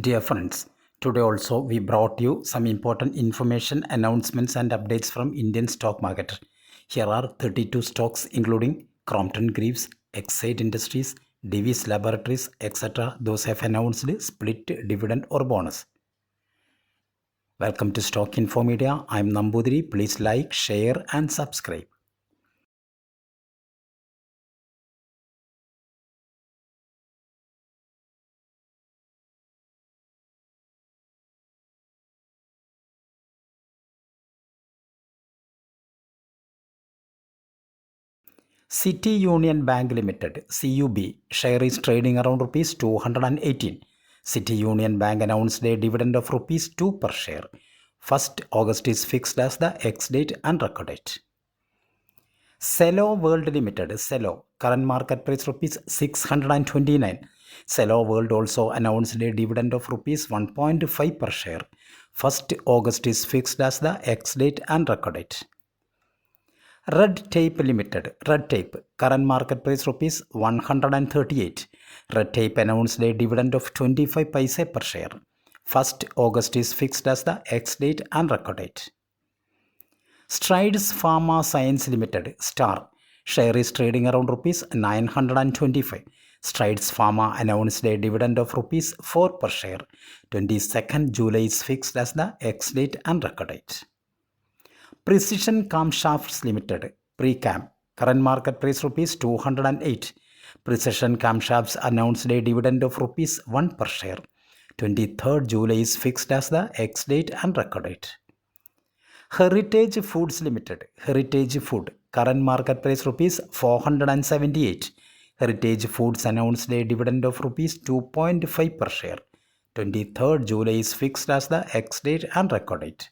Dear friends, today also we brought you some important information, announcements and updates from Indian stock market. Here are 32 stocks including Crompton Greaves, Exide Industries, Divi's Laboratories, etc. Those have announced split dividend or bonus. Welcome to Stock Info Media. I am Nambudiri. Please like, share and subscribe. City Union Bank Limited (CUB) share is trading around rupees 218. City Union Bank announced a dividend of rupees 2 per share. 1st August is fixed as the ex-date and record date. Cello World Limited (Cello) current market price rupees 629. Cello World also announced a dividend of rupees 1.5 per share. 1st August is fixed as the ex-date and record date. Red Tape Limited Red Tape current market price rupees 138. Red Tape announced a dividend of 25 paise per share. 1st August is fixed as the ex-date and record date. Strides Pharma Science Limited Star share is trading around rupees 925. Strides Pharma announced a dividend of rupees 4 per share. 22nd July is fixed as the ex-date and record date. Precision Camshafts Limited Precam current market price rupees 208. Precision Camshafts announced a dividend of rupees 1 per share. 23rd July is fixed as the ex-date and record date. Heritage Foods Limited Heritage Food current market price rupees 478. Heritage Foods announced a dividend of rupees 2.5 per share. 23rd July is fixed as the ex-date and record date.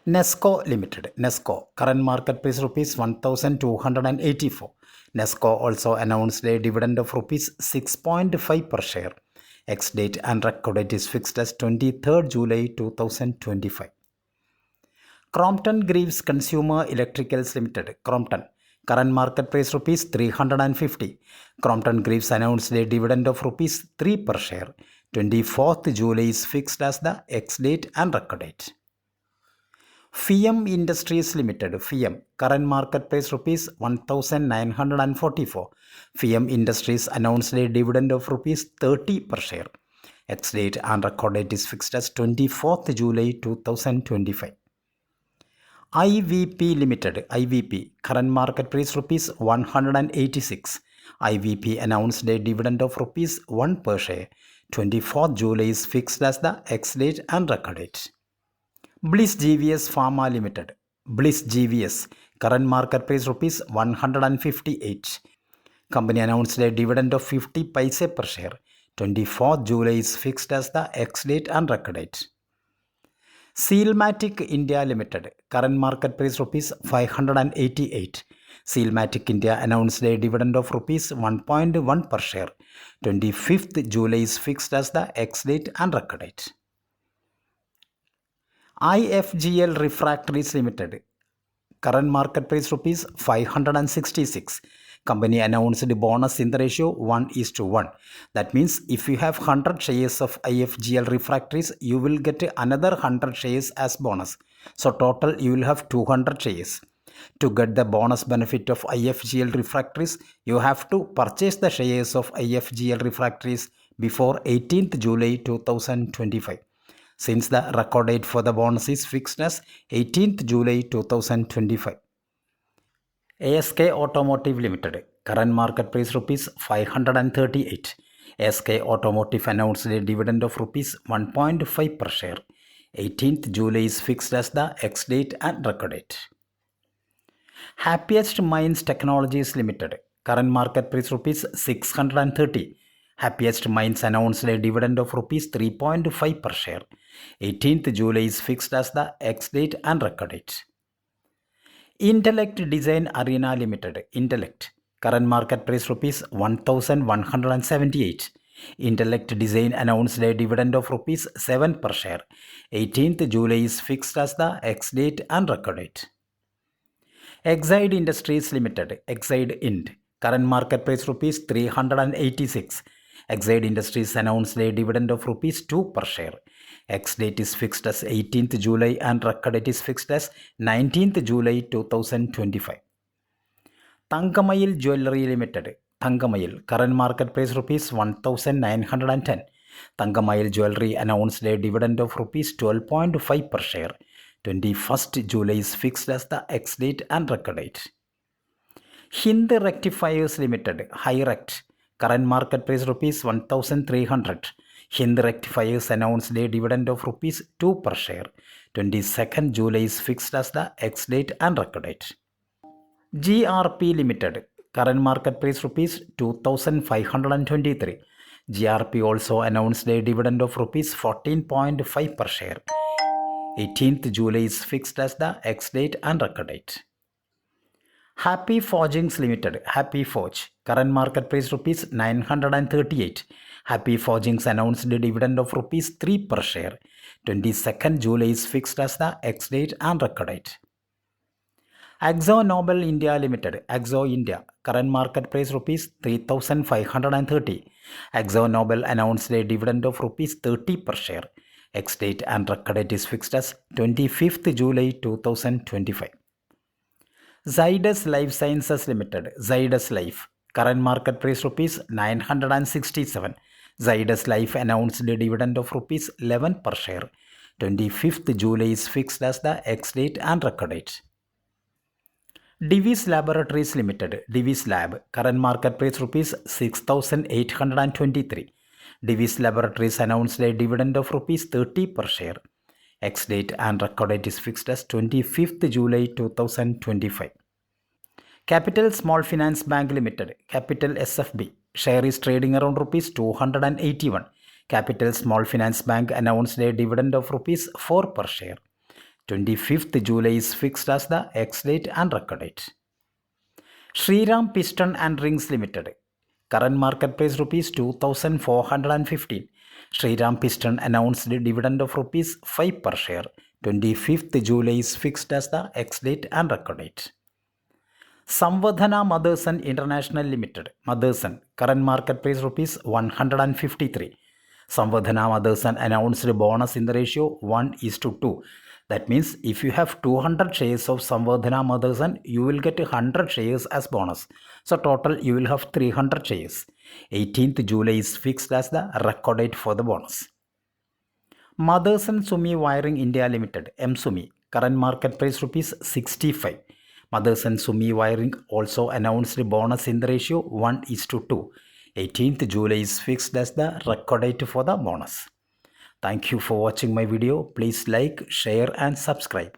Nesco Limited Nesco current market price rupees 1284. Nesco also announced a dividend of rupees 6.5 per share. Ex-date and record date is fixed as 23rd July 2025. Crompton Greaves Consumer Electricals Limited Crompton current market price rupees 350. Crompton Greaves announced a dividend of rupees 3 per share. 24th July is fixed as the ex-date and record date. FIAM Industries Limited FIAM current market price rupees 1944. FIAM Industries announced a dividend of rupees 30 per share. Ex-date and record date is fixed as 24th July 2025. IVP Limited IVP current market price rupees 186. IVP announced a dividend of rupees 1 per share. 24th July is fixed as the ex-date and record date. Bliss GVS Pharma Limited Bliss GVS current market price rupees 158. Company announced a dividend of 50 paise per share. 24th July is fixed as the ex-date and record date. Sealmatic India Limited current market price rupees 588. Sealmatic India announced a dividend of rupees 1.1 per share. 25th July is fixed as the ex-date and record date. IFGL Refractories Limited current market price rupees 566. Company announced the bonus in the ratio 1:1. That means if you have 100 shares of IFGL Refractories, you will get another 100 shares as bonus. So total you will have 200 shares. To get the bonus benefit of IFGL Refractories, you have to purchase the shares of IFGL Refractories before 18th July 2025. Since the record date for the bonus is fixed as 18th July 2025. ASK Automotive Limited current market price rupees 538. ASK Automotive announced a dividend of rupees 1.5 per share. 18th July is fixed as the ex-date and record date. Happiest Minds Technologies Limited current market price rupees 630. Happiest Minds announced a dividend of rupees 3.5 per share. 18th July is fixed as the ex-date and record date. Intellect Design Arena Limited Intellect current market price rupees 1178. Intellect Design announced a dividend of rupees 7 per share. 18th July is fixed as the ex-date and record date. Exide Industries Limited Exide Ind current market price rupees 386. Exide Industries announced a dividend of rupees 2 per share. Ex-date is fixed as 18th July and record date is fixed as 19th July 2025. Thangamayil Jewellery Limited. Thangamayil, current market price rupees 1910. Thangamayil Jewellery announced a dividend of rupees 12.5 per share. 21st July is fixed as the ex-date and record date. Hind Rectifiers Limited, HiRect, current market price rupees 1300. Hind Rectifiers announced a dividend of rupees 2 per share. 22nd July is fixed as the ex-date and record date. GRP Limited, current market price rupees 2523. GRP also announced a dividend of rupees 14.5 per share. 18th July is fixed as the ex-date and record date. Happy Forgings Limited, Happy Forge, current market price rupees 938. Happy Forgings announced a dividend of rupees 3 per share. 22nd July is fixed as the ex-date and record date. Akzo Nobel India Limited, Akzo India, current market price rupees 3530. Akzo Nobel announced a dividend of rupees 30 per share. Ex-date and record date is fixed as 25th July 2025. Zydus Life Sciences Limited, Zydus Life, current market price rupees 967. Zydus Life announced a dividend of rupees 11 per share. 25th July is fixed as the ex-date and record date. Divi's Laboratories Limited, Divi's Lab, current market price rupees 6823. Divi's Laboratories announced a dividend of rupees 30 per share. Ex-date and record date is fixed as 25th July 2025. Capital Small Finance Bank Limited, Capital SFB, share is trading around rupees 281. Capital Small Finance Bank announced a dividend of rupees 4 per share. 25th July is fixed as the ex-date and record date. Shriram Piston and Rings Limited, current market price rupees 2415. Shriram Piston announced a dividend of rupees 5 per share. 25th July is fixed as the ex-date and record date. Samvardhana Motherson International Limited, Motherson, current market price rupees 153. Samvardhana Motherson announced a bonus in the ratio 1:2. That means if you have 200 shares of Samvardhana Motherson, you will get 100 shares as bonus. So total you will have 300 shares. 18th July is fixed as the record date for the bonus. Motherson Sumi Wiring India Limited, MSumi, current market price rupees 65. Motherson Sumi Wiring also announced a bonus in the ratio 1:2. 18th July is fixed as the record date for the bonus. Thank you for watching my video. Please like, share and subscribe.